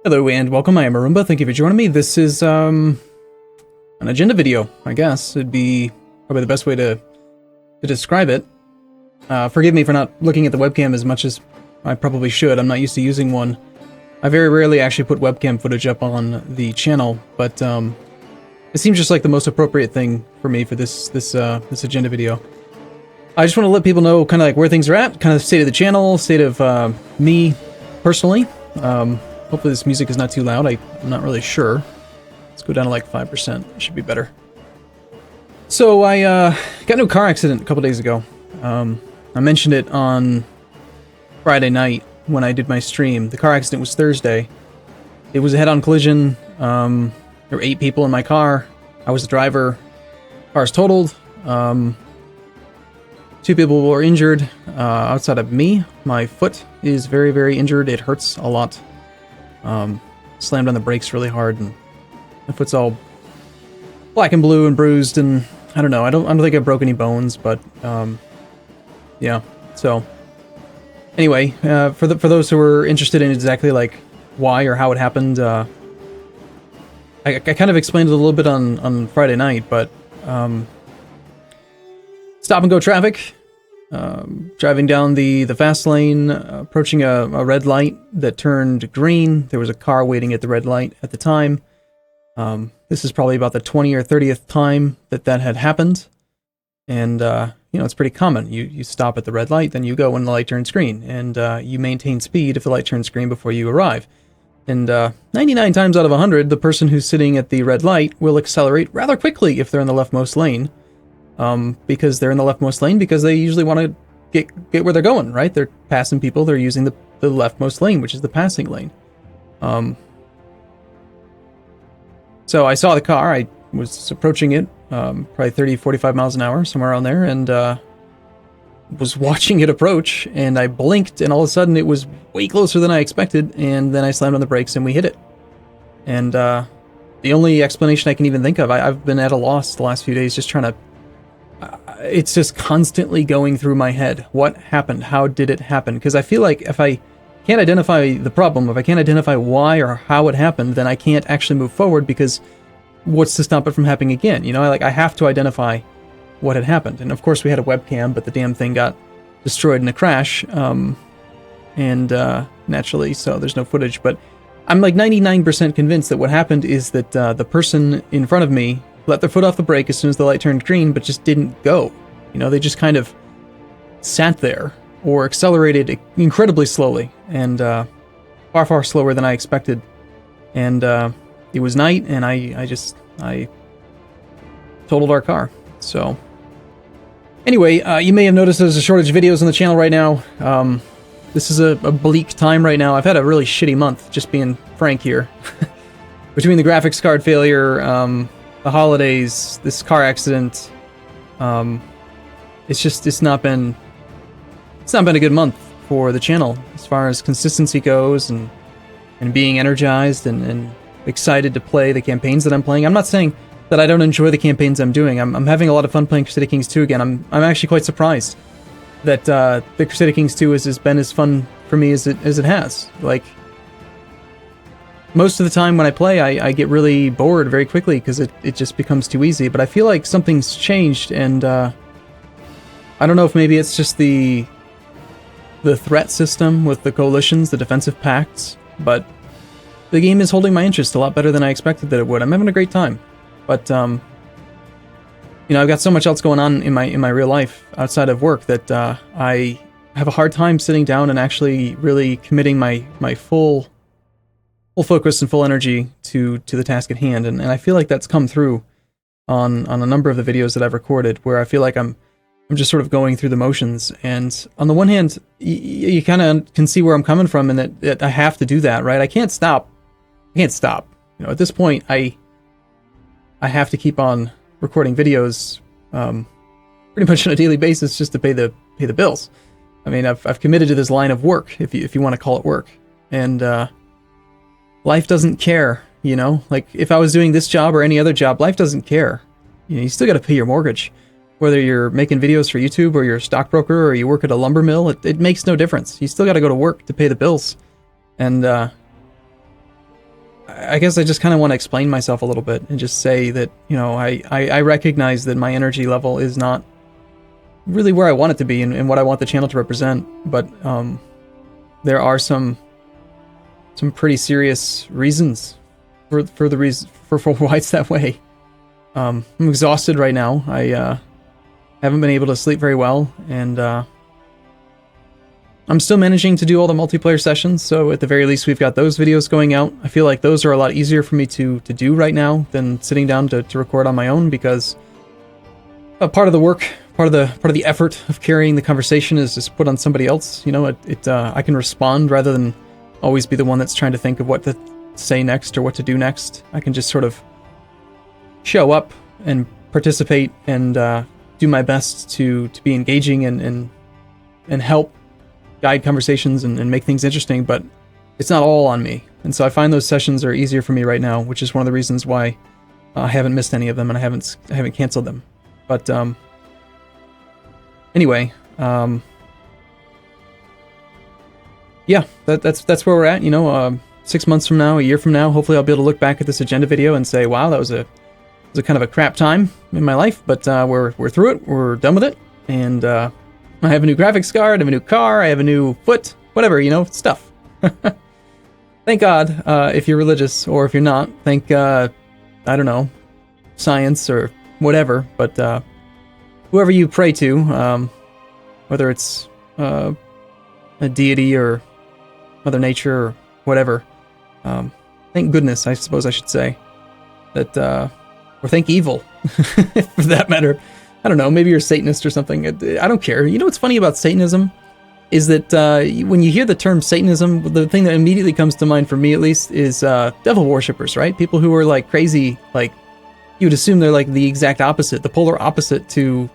Hello and welcome, I am Arumba, thank you for joining me. This is, an agenda video, I guess. It'd be probably the best way to describe it. Forgive me for not looking at the webcam as much as I probably should. I'm not used to using one. I very rarely actually put webcam footage up on the channel, but, it seems just like the most appropriate thing for me for this agenda video. I just want to let people know kind of like where things are at, kind of state of the channel, state of, me personally. Hopefully this music is not too loud. I'm not really sure. Let's go down to like 5%. It should be better. So I got into a car accident a couple days ago. I mentioned it on Friday night when I did my stream. The car accident was Thursday. It was a head-on collision. There were 8 people in my car. I was the driver. Car's totaled. 2 people were injured outside of me. My foot is very, very injured. It hurts a lot. Slammed on the brakes really hard, and my foot's all black and blue and bruised, and I don't know. I don't think I broke any bones, but yeah. So anyway, for those who are interested in exactly like why or how it happened, I kind of explained it a little bit on Friday night, but stop and go traffic. Driving down the fast lane, approaching a red light that turned green. There was a car waiting at the red light at the time. This is probably about the 20th or 30th time that had happened. And, you know, it's pretty common. You stop at the red light, then you go when the light turns green. And you maintain speed if the light turns green before you arrive. And 99 times out of 100, the person who's sitting at the red light will accelerate rather quickly if they're in the leftmost lane. Because they're in the leftmost lane, because they usually want to get where they're going, right? They're passing people, they're using the leftmost lane, which is the passing lane. So I saw the car, I was approaching it, probably 30, 45 miles an hour, somewhere around there, and was watching it approach, and I blinked, and all of a sudden it was way closer than I expected, and then I slammed on the brakes and we hit it. And the only explanation I can even think of, I've been at a loss the last few days just trying to it's just constantly going through my head. What happened? How did it happen? Because I feel like if I can't identify the problem, if I can't identify why or how it happened, then I can't actually move forward, because what's to stop it from happening again? You know, I have to identify what had happened. And of course we had a webcam, but the damn thing got destroyed in a crash. Naturally, so there's no footage. But I'm like 99% convinced that what happened is that the person in front of me let their foot off the brake as soon as the light turned green, but just didn't go. You know, they just kind of sat there or accelerated incredibly slowly, and far, far slower than I expected. And it was night, and I totaled our car. So anyway, you may have noticed there's a shortage of videos on the channel right now. This is a bleak time right now. I've had a really shitty month, just being frank here. Between the graphics card failure, the holidays, this car accident, it's not been a good month for the channel as far as consistency goes, and being energized and excited to play the campaigns that I'm playing. I'm not saying that I don't enjoy the campaigns I'm doing. I'm having a lot of fun playing Crusader Kings 2 again. I'm actually quite surprised that the Crusader Kings 2 has been as fun for me as it has. Like, most of the time when I play, I get really bored very quickly because it just becomes too easy. But I feel like something's changed, and I don't know if maybe it's just the threat system with the coalitions, the defensive pacts, but the game is holding my interest a lot better than I expected that it would. I'm having a great time, but you know, I've got so much else going on in my real life outside of work that I have a hard time sitting down and actually really committing my full focus and full energy to the task at hand, and I feel like that's come through on a number of the videos that I've recorded, where I feel like I'm just sort of going through the motions. And on the one hand, you kind of can see where I'm coming from, and that I have to do that, right? I can't stop. You know, at this point, I have to keep on recording videos pretty much on a daily basis just to pay the bills. I mean, I've committed to this line of work, if you want to call it work, and life doesn't care, you know? Like, if I was doing this job or any other job, life doesn't care. You know, you still got to pay your mortgage. Whether you're making videos for YouTube, or you're a stockbroker, or you work at a lumber mill, it makes no difference. You still got to go to work to pay the bills. And I guess I just kind of want to explain myself a little bit and just say that, you know, I recognize that my energy level is not really where I want it to be and what I want the channel to represent, but there are some pretty serious reasons for why it's that way. I'm exhausted right now. I haven't been able to sleep very well, and I'm still managing to do all the multiplayer sessions, so at the very least we've got those videos going out. I feel like those are a lot easier for me to do right now than sitting down to record on my own, because part of the work, part of the effort of carrying the conversation is just put on somebody else. You know, I can respond rather than always be the one that's trying to think of what to say next or what to do next. I can just sort of show up and participate and do my best to be engaging and help guide conversations and make things interesting, but it's not all on me. And so I find those sessions are easier for me right now, which is one of the reasons why I haven't missed any of them and I haven't canceled them. But anyway, yeah, that's where we're at. You know, 6 months from now, a year from now, hopefully I'll be able to look back at this agenda video and say, wow, that was a kind of a crap time in my life, but we're through it, we're done with it, and I have a new graphics card, I have a new car, I have a new foot, whatever, you know, stuff. Thank God, if you're religious, or if you're not, thank, I don't know, science or whatever, but whoever you pray to, whether it's a deity or Mother Nature or whatever, thank goodness, I suppose I should say, that, or thank evil, for that matter. I don't know, maybe you're a Satanist or something. I don't care. You know what's funny about Satanism is that when you hear the term Satanism, the thing that immediately comes to mind for me at least is devil worshippers, right? People who are like crazy, like you would assume they're like the exact opposite, the polar opposite to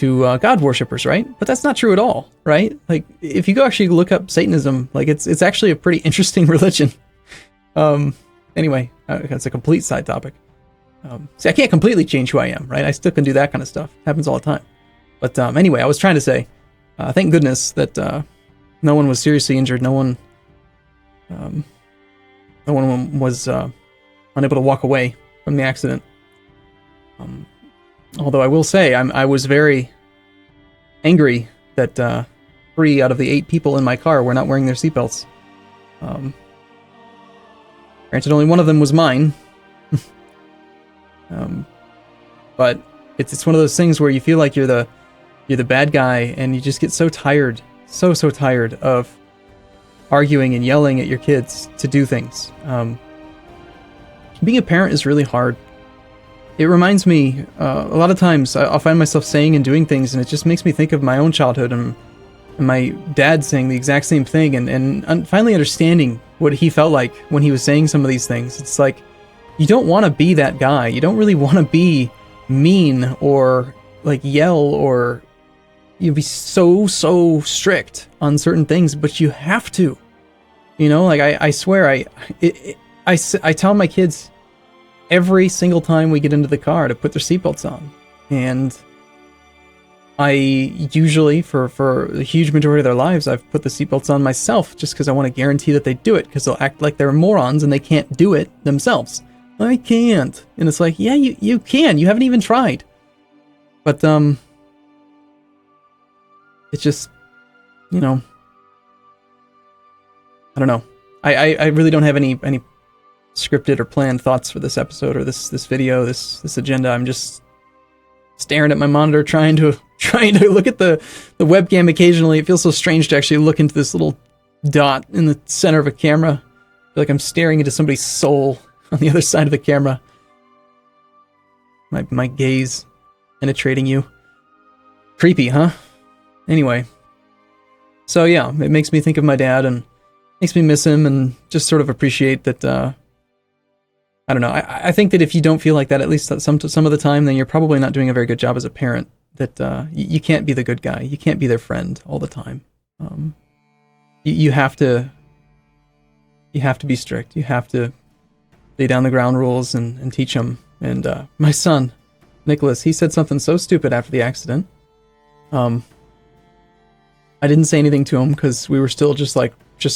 God worshippers, right? But that's not true at all, right? Like if you go actually look up Satanism, like it's actually a pretty interesting religion. Anyway, that's a complete side topic. See, I can't completely change who I am, right? I still can do that kind of stuff. Happens all the time. But anyway, I was trying to say, thank goodness that no one was seriously injured. No one was unable to walk away from the accident. Although I will say, I was very angry that 3 out of the 8 people in my car were not wearing their seatbelts. Granted, only one of them was mine. But it's one of those things where you feel like you're the bad guy, and you just get so tired, so tired of arguing and yelling at your kids to do things. Being a parent is really hard. It reminds me, a lot of times I'll find myself saying and doing things, and it just makes me think of my own childhood and my dad saying the exact same thing, and finally understanding what he felt like when he was saying some of these things. It's like, you don't want to be that guy. You don't really want to be mean or like yell or you be so strict on certain things, but you have to. You know, like I swear, I tell my kids every single time we get into the car to put their seatbelts on, and I usually, for a huge majority of their lives, I've put the seatbelts on myself just because I want to guarantee that they do it, because they'll act like they're morons and they can't do it themselves. I can't. And it's like, yeah, you can. You haven't even tried. But, it's just, you know, I don't know. I really don't have any scripted or planned thoughts for this episode or this video, this agenda. I'm just staring at my monitor, trying to look at the webcam occasionally. It feels so strange to actually look into this little dot in the center of a camera. I feel like I'm staring into somebody's soul on the other side of the camera. My gaze penetrating you. Creepy, huh? Anyway. So yeah, it makes me think of my dad and makes me miss him and just sort of appreciate that, I don't know. I think that if you don't feel like that, at least some of the time, then you're probably not doing a very good job as a parent. That you can't be the good guy. You can't be their friend all the time. You have to be strict. You have to lay down the ground rules and teach them. And my son, Nicholas, he said something so stupid after the accident. I didn't say anything to him because we were still just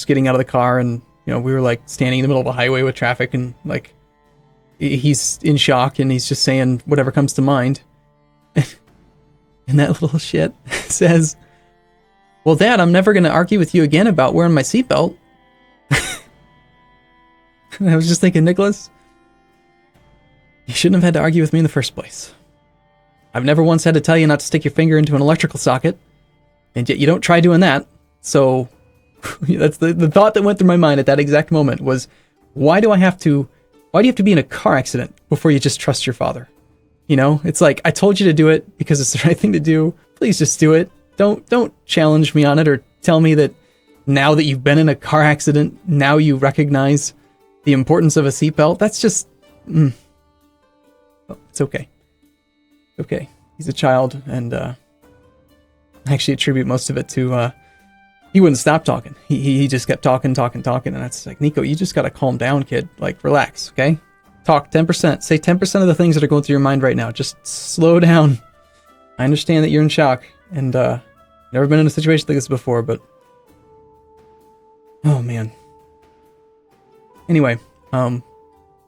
getting out of the car and we were like standing in the middle of a highway with traffic, and like he's in shock and he's just saying whatever comes to mind. And that little shit says, "Well, Dad, I'm never going to argue with you again about wearing my seatbelt." And I was just thinking, Nicholas, you shouldn't have had to argue with me in the first place. I've never once had to tell you not to stick your finger into an electrical socket, and yet you don't try doing that. So that's the thought that went through my mind at that exact moment was, why do you have to be in a car accident before you just trust your father? It's like, I told you to do it because it's the right thing to do. Please just do it. Don't challenge me on it, or tell me that now that you've been in a car accident, now you recognize the importance of a seatbelt. That's just, oh, it's okay. Okay. He's a child, and I actually attribute most of it to, he wouldn't stop talking. He just kept talking, and that's like, Nico, you just gotta calm down, kid. Like, relax, okay? Talk 10%. Say 10% of the things that are going through your mind right now. Just slow down. I understand that you're in shock, and never been in a situation like this before, but oh man. Anyway, I'm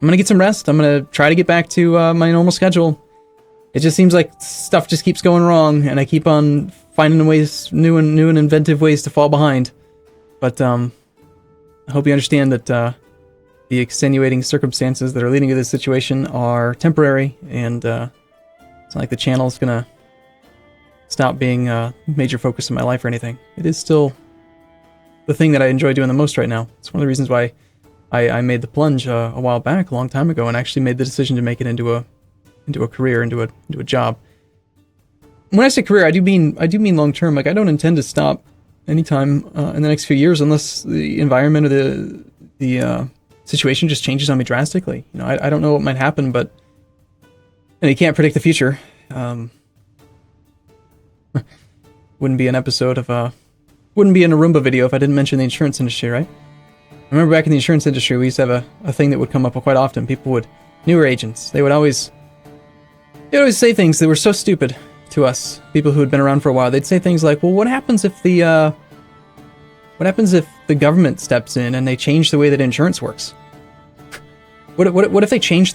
gonna get some rest. I'm gonna try to get back to my normal schedule. It just seems like stuff just keeps going wrong, and I keep on finding ways, new and inventive ways to fall behind. But I hope you understand that the extenuating circumstances that are leading to this situation are temporary, and it's not like the channel is gonna stop being a major focus in my life or anything. It is still the thing that I enjoy doing the most right now. It's one of the reasons why I made the plunge a while back, a long time ago, and actually made the decision to make it into a career, into a job. When I say career, I do mean long term. Like, I don't intend to stop anytime in the next few years unless the environment or the situation just changes on me drastically. I don't know what might happen, but you can't predict the future. Wouldn't be an episode of wouldn't be an Arumba video if I didn't mention the insurance industry, right? I remember back in the insurance industry, we used to have a thing that would come up quite often. Newer agents, they would always say things that were so stupid to us, people who had been around for a while. They'd say things like, well, what happens if the government steps in and they change the way that insurance works? What if they change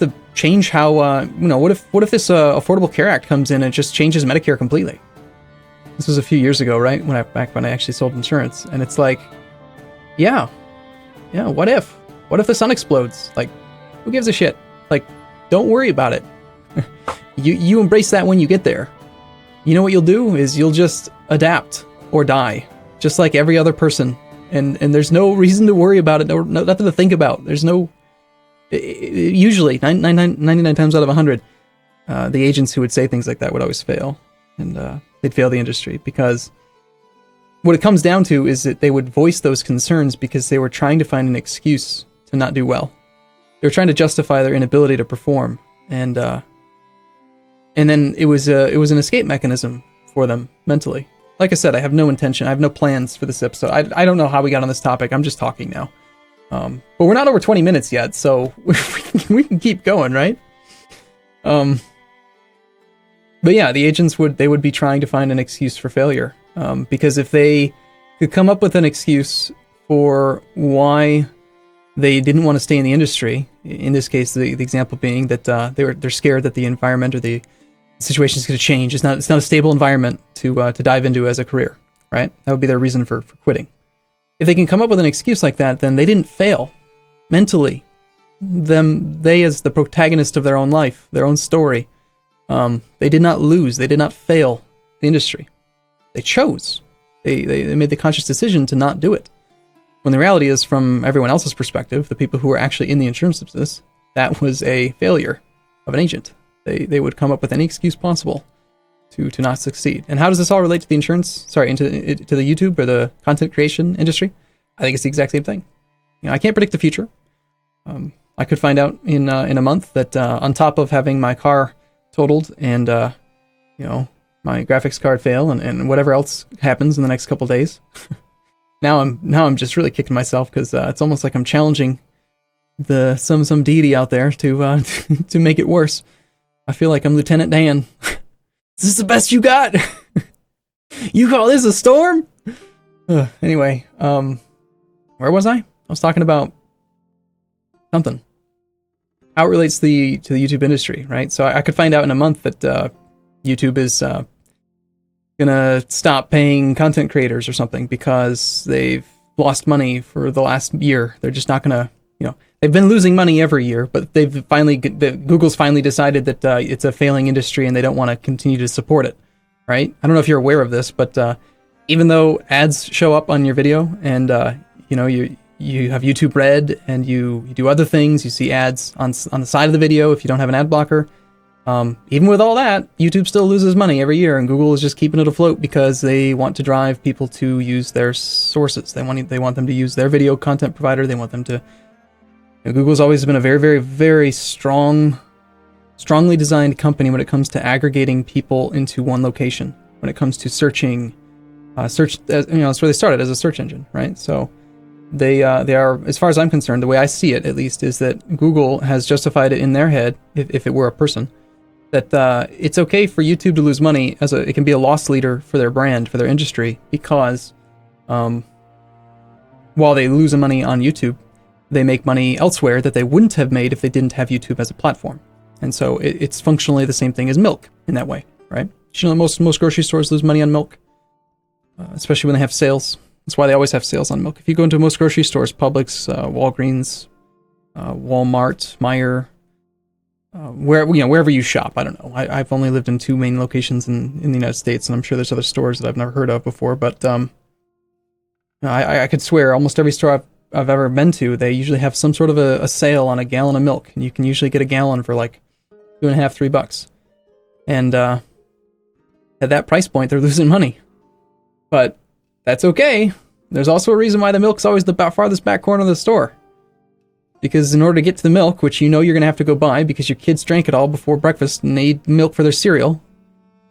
how what if this Affordable Care Act comes in and just changes Medicare completely? This was a few years ago, right? Back when I actually sold insurance, and it's like, yeah, what if the sun explodes? Like, who gives a shit? Like, don't worry about it. You embrace that when you get there. You know what you'll do is you'll just adapt or die, just like every other person. And there's no reason to worry about it. No, nothing to think about. There's no. Usually, 99 times out of 100, the agents who would say things like that would always fail, and they'd fail the industry, because what it comes down to is that they would voice those concerns because they were trying to find an excuse to not do well. They were trying to justify their inability to perform, and then it was an escape mechanism for them mentally. Like I said, I have no intention. I have no plans for this episode. I don't know how we got on this topic. I'm just talking now. But we're not over 20 minutes yet, so we can keep going, right? But yeah, the agents would be trying to find an excuse for failure. Because if they could come up with an excuse for why they didn't want to stay in the industry, in this case, the example being that they're scared that the environment or the situation is going to change. It's not a stable environment to dive into as a career, right? That would be their reason for quitting. If they can come up with an excuse like that, then they didn't fail mentally. They as the protagonist of their own life, their own story, they did not lose. They did not fail the industry. They chose. They made the conscious decision to not do it. When the reality is, from everyone else's perspective, the people who were actually in the insurance business, that was a failure of an agent. They would come up with any excuse possible to not succeed. And how does this all relate to the insurance? Sorry, to the YouTube or the content creation industry? I think it's the exact same thing. I can't predict the future. I could find out in a month that on top of having my car totaled and my graphics card fail and whatever else happens in the next couple days, now I'm just really kicking myself, because it's almost like I'm challenging some deity out there to to make it worse. I feel like I'm Lieutenant Dan. Is this the best you got? You call this a storm? Anyway, where was I? I was talking about something. How it relates to the YouTube industry, right? So I could find out in a month that YouTube is gonna stop paying content creators or something because they've lost money for the last year. They're just not gonna, they've been losing money every year, but Google's finally decided that it's a failing industry and they don't want to continue to support it, right? I don't know if you're aware of this, but even though ads show up on your video and you have YouTube Red and you do other things, you see ads on the side of the video if you don't have an ad blocker. Even with all that, YouTube still loses money every year, and Google is just keeping it afloat because they want to drive people to use their sources. They want them to use their video content provider. They want them to. Google's always been a very, very, very strongly designed company when it comes to aggregating people into one location. When it comes to searching, that's where they started, as a search engine, right? So. They are, as far as I'm concerned, the way I see it, at least, is that Google has justified it in their head, if it were a person, that it's okay for YouTube to lose money it can be a loss leader for their brand, for their industry, because while they lose money on YouTube, they make money elsewhere that they wouldn't have made if they didn't have YouTube as a platform. And so it's functionally the same thing as milk in that way, right? Most grocery stores lose money on milk, especially when they have sales. That's why they always have sales on milk. If you go into most grocery stores, Publix, Walgreens, Walmart, Meijer, wherever you shop, I don't know. I've only lived in 2 main locations in the United States, and I'm sure there's other stores that I've never heard of before. But I could swear almost every store I've ever been to, they usually have some sort of a sale on a gallon of milk, and you can usually get a gallon for like $2.50, $3. And at that price point, they're losing money. But that's okay. There's also a reason why the milk's always the farthest back corner of the store. Because in order to get to the milk, which you're going to have to go buy because your kids drank it all before breakfast and they need milk for their cereal,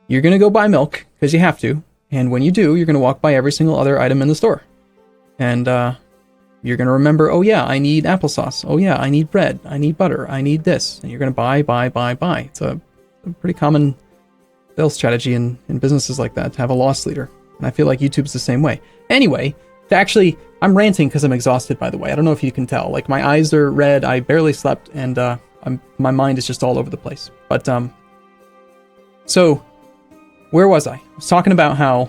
you're going to go buy milk because you have to. And when you do, you're going to walk by every single other item in the store. And you're going to remember, oh yeah, I need applesauce. Oh yeah, I need bread. I need butter. I need this. And you're going to buy. It's a pretty common sales strategy in businesses like that, to have a loss leader. And I feel like YouTube's the same way. Anyway, I'm ranting because I'm exhausted, by the way. I don't know if you can tell. Like, my eyes are red, I barely slept, and my mind is just all over the place. But, so, where was I? I was talking about how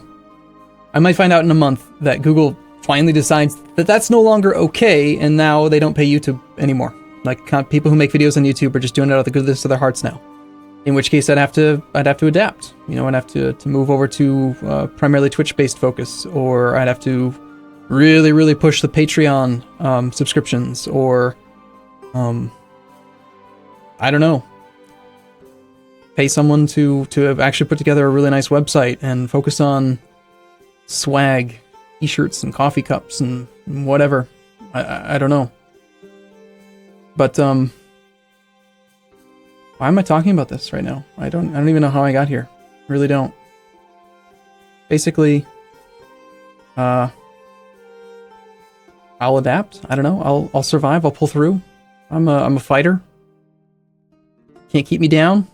I might find out in a month that Google finally decides that that's no longer okay, and now they don't pay YouTube anymore. Like, people who make videos on YouTube are just doing it out of the goodness of their hearts now. In which case, I'd have to adapt. I'd have to move over to primarily Twitch-based focus, or I'd have to really, really push the Patreon subscriptions, or I don't know, pay someone to actually put together a really nice website and focus on swag, t-shirts and coffee cups and whatever. I don't know, but why am I talking about this right now? I don't even know how I got here. I really don't. Basically, I'll adapt. I don't know. I'll survive. I'll pull through. I'm a fighter. Can't keep me down.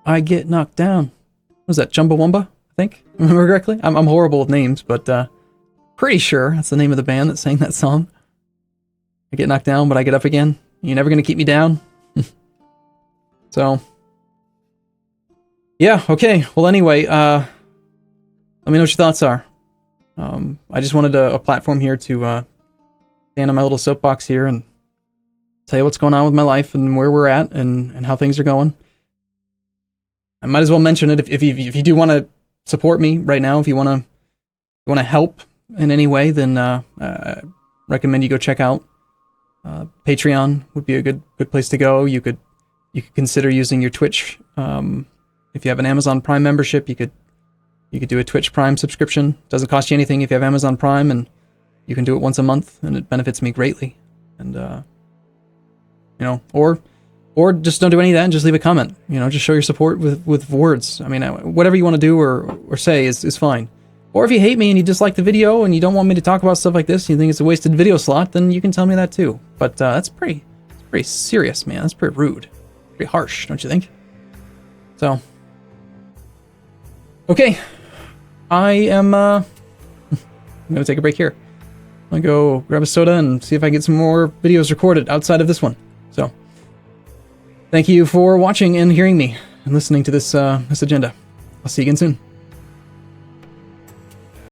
I get knocked down. What was that, Chumbawamba? I think. Remember correctly? I'm horrible with names, but pretty sure that's the name of the band that sang that song. I get knocked down, but I get up again. You're never gonna keep me down. So, yeah, okay. Well, anyway, let me know what your thoughts are. I just wanted a platform here to stand on my little soapbox here and tell you what's going on with my life and where we're at and how things are going. I might as well mention it if you do want to support me right now, if you want to help in any way, then I recommend you go check out Patreon. Would be a good place to go. You could consider using your Twitch. If you have an Amazon Prime membership, you could do a Twitch Prime subscription. Doesn't cost you anything if you have Amazon Prime, and you can do it once a month, and it benefits me greatly. And or just don't do any of that and just leave a comment. Just show your support with words. I mean, whatever you want to do or say is fine. Or if you hate me and you dislike the video and you don't want me to talk about stuff like this, and you think it's a wasted video slot, then you can tell me that too. But that's pretty serious, man. That's pretty rude. Pretty harsh, don't you think? So, okay. I'm gonna take a break here. I'm gonna go grab a soda and see if I can get some more videos recorded outside of this one. So, thank you for watching and hearing me and listening to this agenda. I'll see you again soon.